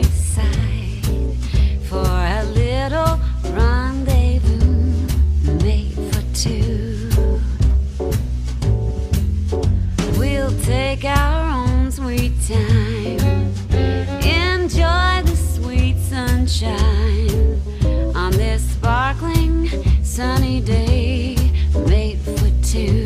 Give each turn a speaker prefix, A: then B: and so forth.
A: wayside for a little rendezvous made for two. We'll take our own sweet time, enjoy the sweet sunshine on this sparkling sunny day made for two.